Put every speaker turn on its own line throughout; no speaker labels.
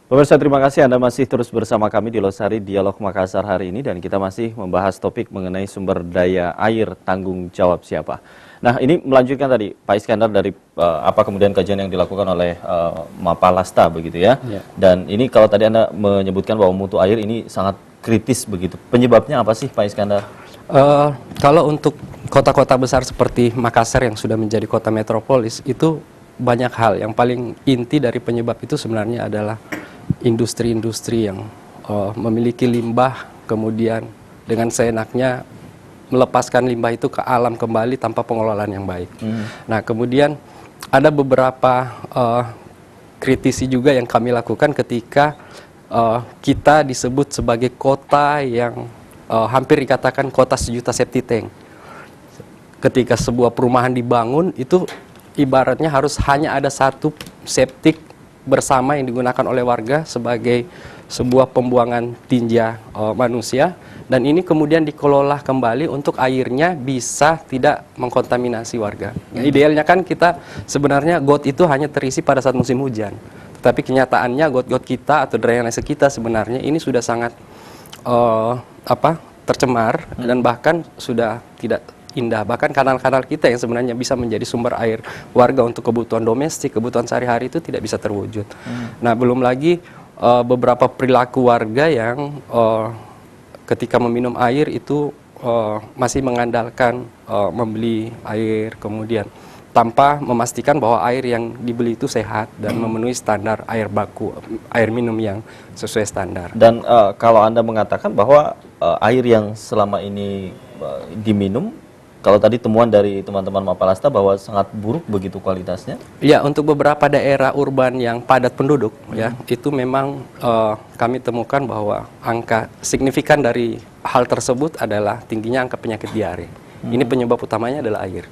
Pemirsa, terima kasih Anda masih terus bersama kami di Losari Dialog Makassar hari ini dan kita masih membahas topik mengenai sumber daya air tanggung jawab siapa. Nah, ini melanjutkan tadi Pak Iskandar dari apa kemudian kajian yang dilakukan oleh Mapalasta begitu ya. Dan ini kalau tadi Anda menyebutkan bahwa mutu air ini sangat kritis begitu. Penyebabnya apa sih Pak Iskandar?
Kalau untuk kota-kota besar seperti Makassar yang sudah menjadi kota metropolis itu banyak hal. Yang paling inti dari penyebab itu sebenarnya adalah industri-industri yang memiliki limbah, kemudian dengan seenaknya melepaskan limbah itu ke alam kembali tanpa pengelolaan yang baik. Nah, kemudian ada beberapa kritisi juga yang kami lakukan ketika kita disebut sebagai kota yang hampir dikatakan kota sejuta septic tank. Ketika sebuah perumahan dibangun, itu ibaratnya harus hanya ada satu septic bersama yang digunakan oleh warga sebagai sebuah pembuangan tinja manusia, dan ini kemudian dikelola kembali untuk airnya bisa tidak mengkontaminasi warga. Idealnya kan kita sebenarnya got itu hanya terisi pada saat musim hujan, tetapi kenyataannya got-got kita atau drainase kita sebenarnya ini sudah sangat tercemar dan bahkan sudah tidak indah. Bahkan kanal-kanal kita yang sebenarnya bisa menjadi sumber air warga untuk kebutuhan domestik, kebutuhan sehari-hari itu tidak bisa terwujud. Nah, belum lagi beberapa perilaku warga yang ketika meminum air itu masih mengandalkan membeli air, kemudian tanpa memastikan bahwa air yang dibeli itu sehat dan memenuhi standar air baku, air minum yang sesuai standar.
Dan kalau Anda mengatakan bahwa air yang selama ini diminum, kalau tadi temuan dari teman-teman Mapalasta bahwa sangat buruk begitu kualitasnya?
Ya, untuk beberapa daerah urban yang padat penduduk, ya itu memang kami temukan bahwa angka signifikan dari hal tersebut adalah tingginya angka penyakit diare. Ini penyebab utamanya adalah air.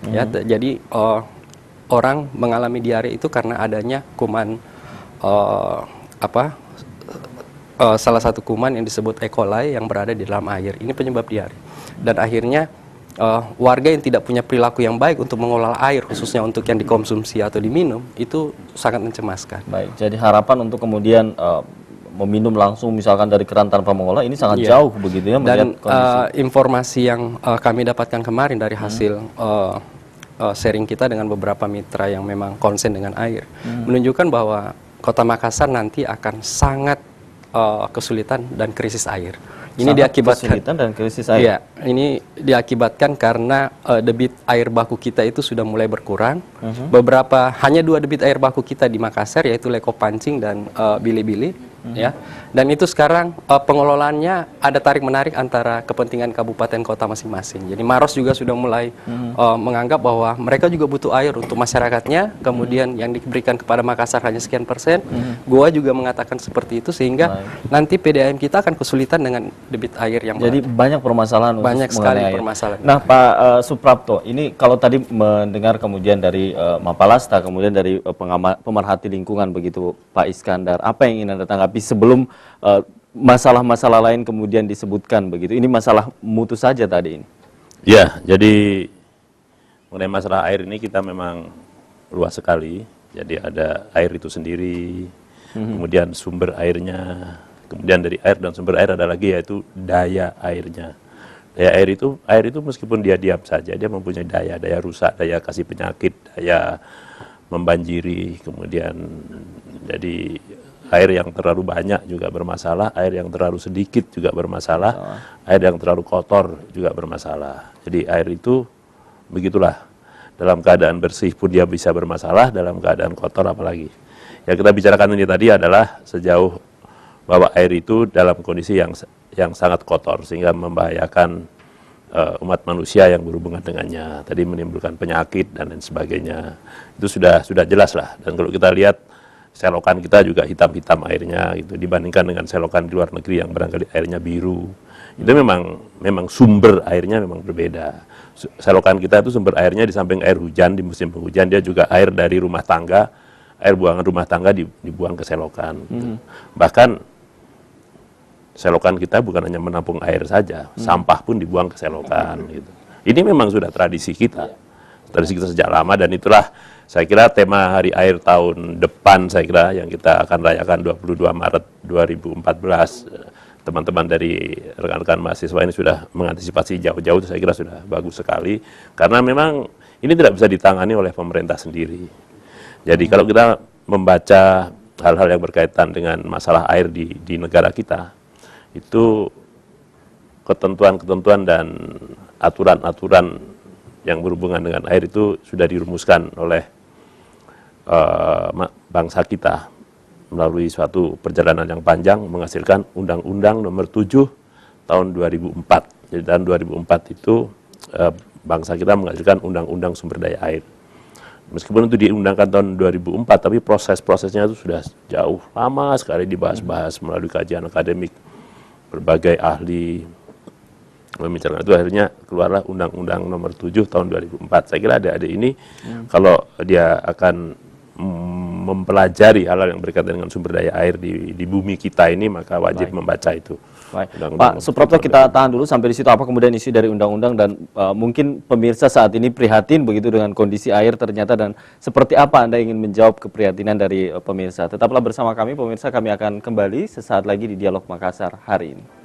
Ya, jadi orang mengalami diare itu karena adanya kuman salah satu kuman yang disebut E. coli yang berada di dalam air. Ini penyebab diare. Dan akhirnya warga yang tidak punya perilaku yang baik untuk mengolah air, khususnya untuk yang dikonsumsi atau diminum, itu sangat mencemaskan.
Baik, jadi harapan untuk kemudian meminum langsung misalkan dari keran tanpa mengolah ini sangat jauh begitu ya melihat kondisi.
Informasi yang kami dapatkan kemarin dari hasil sharing kita dengan beberapa mitra yang memang konsen dengan air, menunjukkan bahwa Kota Makassar nanti akan sangat kesulitan dan krisis air. Ini diakibatkan
kesulitan dan krisis air.
Ya, ini diakibatkan karena debit air baku kita itu sudah mulai berkurang. Hanya 2 debit air baku kita di Makassar, yaitu Leko Pancing dan Bili-Bili. Ya, dan itu sekarang pengelolaannya ada tarik menarik antara kepentingan kabupaten kota masing-masing. Jadi Maros juga sudah mulai menganggap bahwa mereka juga butuh air untuk masyarakatnya. Kemudian yang diberikan kepada Makassar hanya sekian persen. Goa juga mengatakan seperti itu, sehingga nanti PDAM kita akan kesulitan dengan debit air yang
jadi banyak permasalahan.
Banyak sekali permasalahan.
Nah, Pak Suprapto, ini kalau tadi mendengar kemudian dari Mapalasta, kemudian dari pemerhati lingkungan begitu Pak Iskandar, apa yang ingin Anda tanggapi sebelum masalah-masalah lain kemudian disebutkan begitu? Ini masalah mutu saja tadi ini.
Ya, jadi mengenai masalah air ini kita memang luas sekali. Jadi ada air itu sendiri, kemudian sumber airnya, kemudian dari air dan sumber air ada lagi yaitu daya airnya. Daya air itu meskipun dia diam saja, dia mempunyai daya rusak, daya kasih penyakit, daya membanjiri, kemudian jadi air yang terlalu banyak juga bermasalah, air yang terlalu sedikit juga bermasalah, air yang terlalu kotor juga bermasalah. Jadi air itu begitulah, dalam keadaan bersih pun dia bisa bermasalah, dalam keadaan kotor apalagi. Yang kita bicarakan ini tadi adalah sejauh bahwa air itu dalam kondisi yang sangat kotor sehingga membahayakan umat manusia yang berhubungan dengannya. Tadi menimbulkan penyakit dan lain sebagainya. Itu sudah jelas lah. Dan kalau kita lihat selokan kita juga hitam-hitam airnya gitu dibandingkan dengan selokan di luar negeri yang barangkali airnya biru. Itu memang sumber airnya memang berbeda. Selokan kita itu sumber airnya di samping air hujan di musim penghujan, dia juga air dari rumah tangga, air buangan rumah tangga dibuang ke selokan. Gitu. Bahkan selokan kita bukan hanya menampung air saja, sampah pun dibuang ke selokan. Gitu. Ini memang sudah tradisi kita. tradisi kita sejak lama, dan itulah saya kira tema Hari Air tahun depan saya kira yang kita akan rayakan 22 Maret 2014. Teman-teman dari rekan-rekan mahasiswa ini sudah mengantisipasi jauh-jauh, saya kira sudah bagus sekali, karena memang ini tidak bisa ditangani oleh pemerintah sendiri. Jadi kalau kita membaca hal-hal yang berkaitan dengan masalah air di negara kita, itu ketentuan-ketentuan dan aturan-aturan yang berhubungan dengan air itu sudah dirumuskan oleh bangsa kita melalui suatu perjalanan yang panjang menghasilkan Undang-Undang Nomor 7 tahun 2004. Jadi tahun 2004 itu bangsa kita menghasilkan Undang-Undang Sumber Daya Air. Meskipun itu diundangkan tahun 2004, tapi proses-prosesnya itu sudah jauh lama sekali dibahas-bahas melalui kajian akademik, berbagai ahli membicarakan itu, akhirnya keluarlah Undang-Undang Nomor 7 tahun 2004. Saya kira adik-adik ini kalau dia akan mempelajari hal-hal yang berkaitan dengan sumber daya air di bumi kita ini, maka wajib membaca itu.
Baik. Pak Suprapto, kita tahan dulu sampai di situ. Apa kemudian isi dari undang-undang, dan mungkin pemirsa saat ini prihatin begitu dengan kondisi air ternyata, dan seperti apa Anda ingin menjawab keprihatinan dari pemirsa. Tetaplah bersama kami pemirsa, kami akan kembali sesaat lagi di Dialog Makassar hari ini.